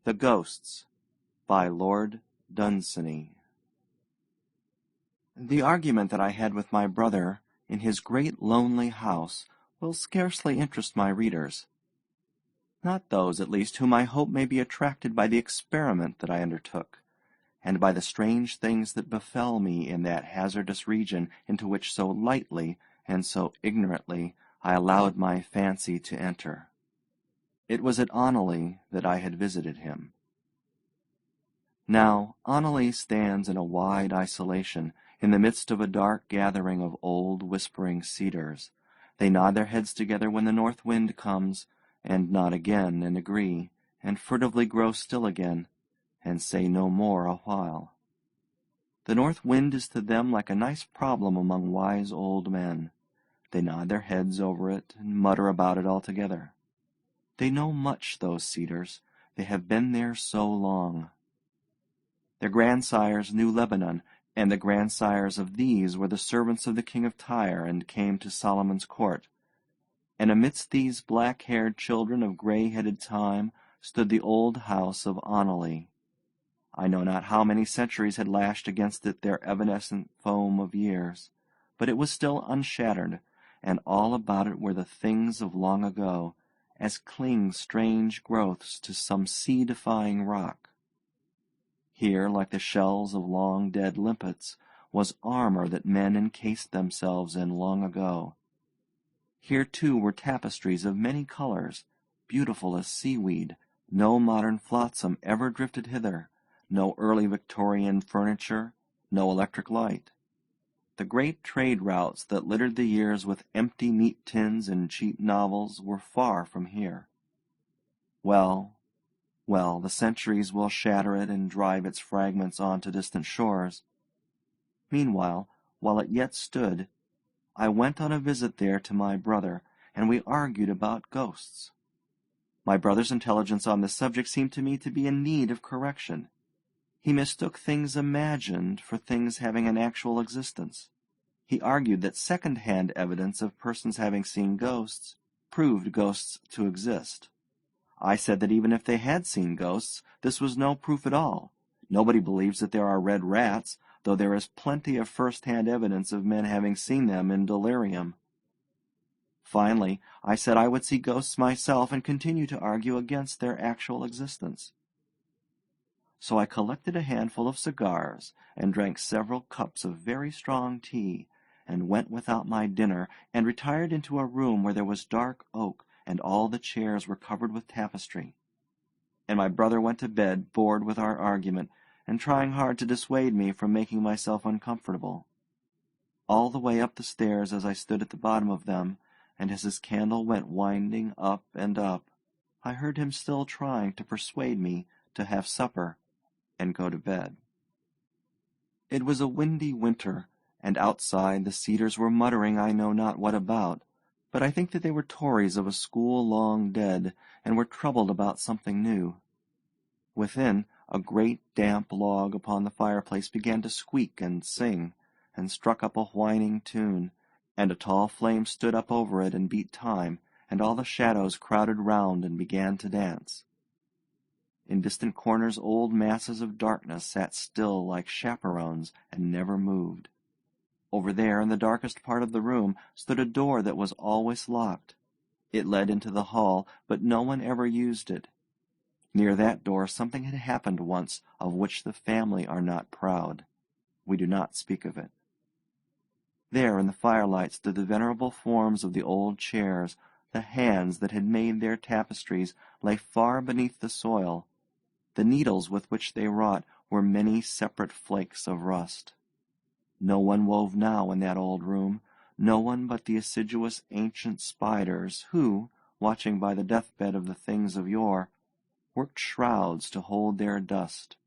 The Ghosts by Lord Dunsany. The argument that I had with my brother in his great lonely house will scarcely interest my readers, not those, at least, whom I hope may be attracted by the experiment that I undertook, and by the strange things that befell me in that hazardous region into which so lightly and so ignorantly I allowed my fancy to enter. It was at Oneleigh that I had visited him. Now, Oneleigh stands in a wide isolation, in the midst of a dark gathering of old whispering cedars. They nod their heads together when the north wind comes, and nod again and agree, and furtively grow still again, and say no more a while. The north wind is to them like a nice problem among wise old men. They nod their heads over it, and mutter about it all together. They know much, those cedars. They have been there so long. Their grandsires knew Lebanon, and the grandsires of these were the servants of the king of Tyre, and came to Solomon's court. And amidst these black-haired children of grey-headed time stood the old house of Oneleigh. I know not how many centuries had lashed against it their evanescent foam of years, but it was still unshattered, and all about it were the things of long ago, as cling strange growths to some sea-defying rock. Here, like the shells of long-dead limpets, was armor that men encased themselves in long ago. Here, too, were tapestries of many colors, beautiful as seaweed. No modern flotsam ever drifted hither, no early Victorian furniture, no electric light. The great trade routes that littered the years with empty meat tins and cheap novels were far from here. Well, the centuries will shatter it and drive its fragments on to distant shores. Meanwhile, while it yet stood, I went on a visit there to my brother, and we argued about ghosts. My brother's intelligence on this subject seemed to me to be in need of correction. He mistook things imagined for things having an actual existence. He argued that second-hand evidence of persons having seen ghosts proved ghosts to exist. I said that even if they had seen ghosts, this was no proof at all. Nobody believes that there are red rats, though there is plenty of first-hand evidence of men having seen them in delirium. Finally, I said I would see ghosts myself and continue to argue against their actual existence. So I collected a handful of cigars and drank several cups of very strong tea, and went without my dinner, and retired into a room where there was dark oak, and all the chairs were covered with tapestry. And my brother went to bed, bored with our argument, and trying hard to dissuade me from making myself uncomfortable. All the way up the stairs as I stood at the bottom of them, and as his candle went winding up and up, I heard him still trying to persuade me to have supper and go to bed. It was a windy winter, and outside the cedars were muttering I know not what about, but I think that they were Tories of a school long dead, and were troubled about something new. Within, a great damp log upon the fireplace began to squeak and sing, and struck up a whining tune, and a tall flame stood up over it and beat time, and all the shadows crowded round and began to dance. In distant corners old masses of darkness sat still like chaperones and never moved. Over there, in the darkest part of the room, stood a door that was always locked. It led into the hall, but no one ever used it. Near that door something had happened once of which the family are not proud. We do not speak of it. There in the firelight stood the venerable forms of the old chairs. The hands that had made their tapestries lay far beneath the soil. The needles with which they wrought were many separate flakes of rust. No one wove now in that old room, no one but the assiduous ancient spiders who, watching by the deathbed of the things of yore, worked shrouds to hold their dust.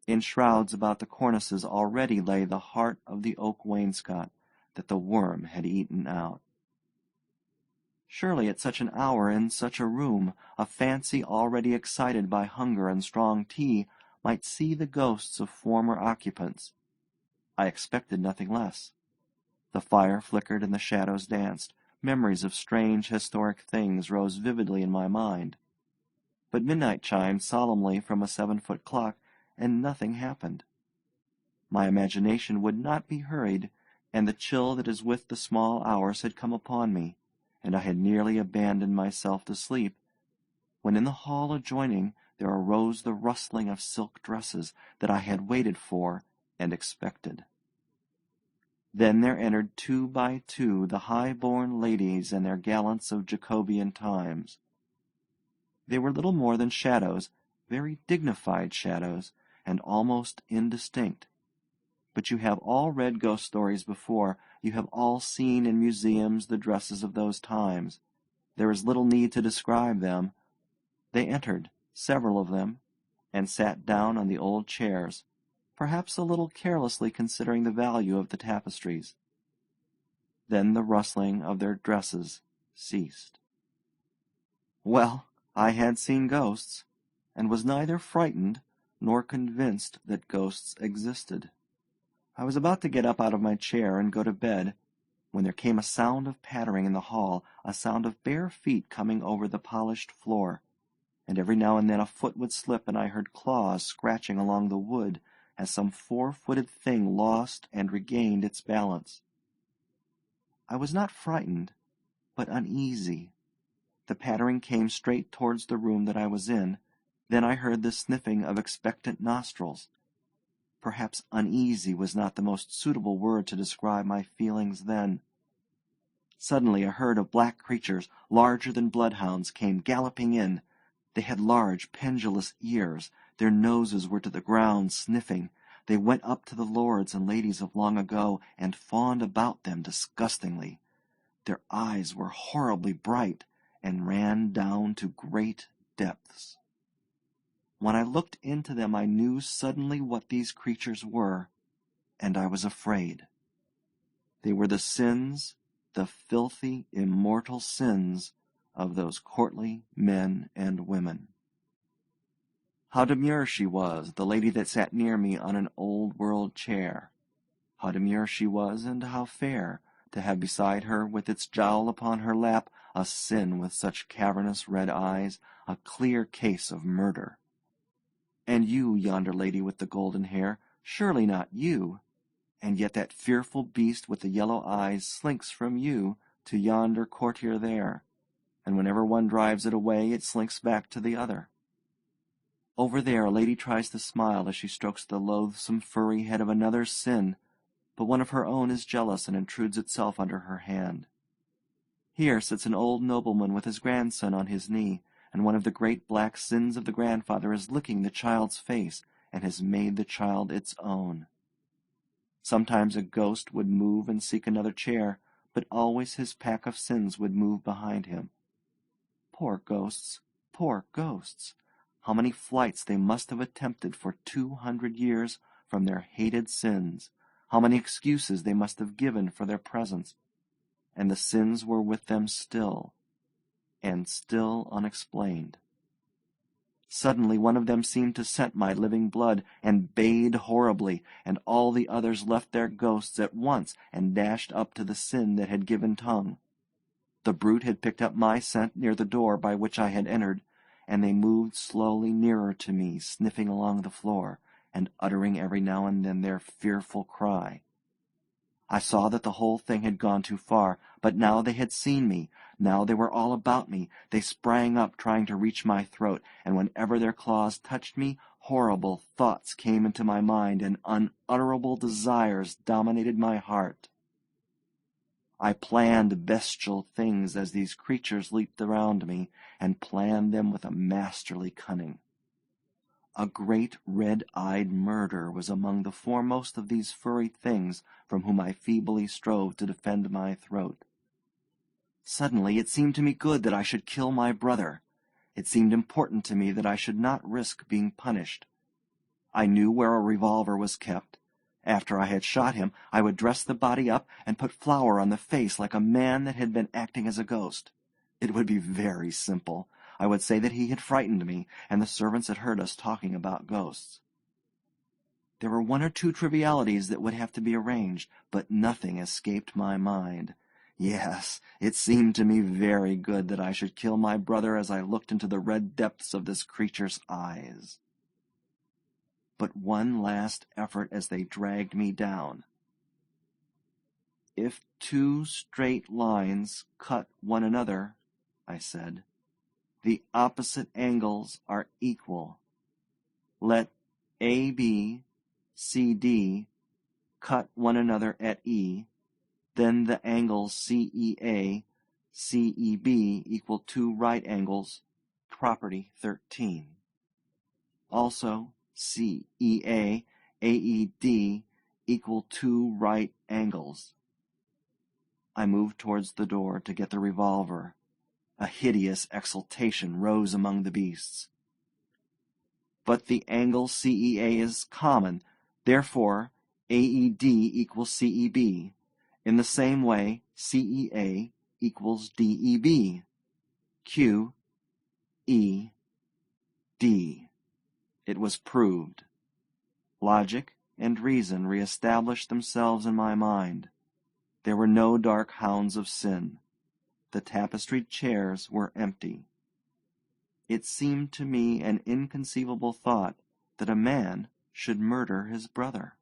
In shrouds about the cornices already lay the heart of the oak wainscot that the worm had eaten out. Surely at such an hour, in such a room, a fancy already excited by hunger and strong tea might see the ghosts of former occupants. I expected nothing less. The fire flickered and the shadows danced. Memories of strange historic things rose vividly in my mind. but midnight chimed solemnly from a 7-foot clock, and nothing happened. My imagination would not be hurried, and the chill that is with the small hours had come upon me, and I had nearly abandoned myself to sleep, when in the hall adjoining there arose the rustling of silk dresses that I had waited for and expected. Then there entered 2 by 2 the high-born ladies and their gallants of Jacobean times. They were little more than shadows, very dignified shadows, and almost indistinct. But you have all read ghost stories before, you have all seen in museums the dresses of those times. There is little need to describe them. They entered, several of them, and sat down on the old chairs, perhaps a little carelessly considering the value of the tapestries. Then the rustling of their dresses ceased. Well, I had seen ghosts, and was neither frightened nor convinced that ghosts existed. I was about to get up out of my chair and go to bed, when there came a sound of pattering in the hall, a sound of bare feet coming over the polished floor, and every now and then a foot would slip, and I heard claws scratching along the wood as some 4-footed thing lost and regained its balance. I was not frightened, but uneasy. The pattering came straight towards the room that I was in. Then I heard the sniffing of expectant nostrils. Perhaps uneasy was not the most suitable word to describe my feelings then. Suddenly a herd of black creatures, larger than bloodhounds, came galloping in. They had large, pendulous ears. Their noses were to the ground, sniffing. They went up to the lords and ladies of long ago, and fawned about them disgustingly. Their eyes were horribly bright, and ran down to great depths. When I looked into them I knew suddenly what these creatures were, and I was afraid. They were the sins, the filthy, immortal sins of those courtly men and women. How demure she was, the lady that sat near me on an old-world chair. How demure she was, and how fair, to have beside her, with its jowl upon her lap, a sin with such cavernous red eyes, a clear case of murder. And you, yonder lady with the golden hair, surely not you, and yet that fearful beast with the yellow eyes slinks from you to yonder courtier there, and whenever one drives it away it slinks back to the other. Over there a lady tries to smile as she strokes the loathsome furry head of another's sin, but one of her own is jealous and intrudes itself under her hand. Here sits an old nobleman with his grandson on his knee, and one of the great black sins of the grandfather is licking the child's face, and has made the child its own. Sometimes a ghost would move and seek another chair, but always his pack of sins would move behind him. Poor ghosts, poor ghosts! How many flights they must have attempted for 200 years from their hated sins! How many excuses they must have given for their presence! And the sins were with them still, and still unexplained. Suddenly one of them seemed to scent my living blood, and bayed horribly, and all the others left their ghosts at once and dashed up to the sin that had given tongue. The brute had picked up my scent near the door by which I had entered, and they moved slowly nearer to me, sniffing along the floor, and uttering every now and then their fearful cry. I saw that the whole thing had gone too far, but now they had seen me. Now they were all about me. They sprang up, trying to reach my throat, and whenever their claws touched me, horrible thoughts came into my mind, and unutterable desires dominated my heart. I planned bestial things as these creatures leaped around me, and planned them with a masterly cunning. A great red-eyed murder was among the foremost of these furry things from whom I feebly strove to defend my throat. Suddenly it seemed to me good that I should kill my brother. It seemed important to me that I should not risk being punished. I knew where a revolver was kept. After I had shot him, I would dress the body up and put flour on the face like a man that had been acting as a ghost. It would be very simple. I would say that he had frightened me, and the servants had heard us talking about ghosts. There were 1 or 2 trivialities that would have to be arranged, but nothing escaped my mind. Yes, it seemed to me very good that I should kill my brother as I looked into the red depths of this creature's eyes. But one last effort as they dragged me down. If two straight lines cut one another, I said, the opposite angles are equal. Let AB, CD cut one another at E, then the angles CEA, CEB equal two right angles, property 13. Also, CEA, AED equal two right angles. I moved towards the door to get the revolver. A hideous exultation rose among the beasts. But the angle CEA is common, therefore AED equals CEB. In the same way, CEA equals DEB. Q, E, D. It was proved. Logic and reason re-established themselves in my mind. There were no dark hounds of sin. The tapestried chairs were empty. It seemed to me an inconceivable thought that a man should murder his brother.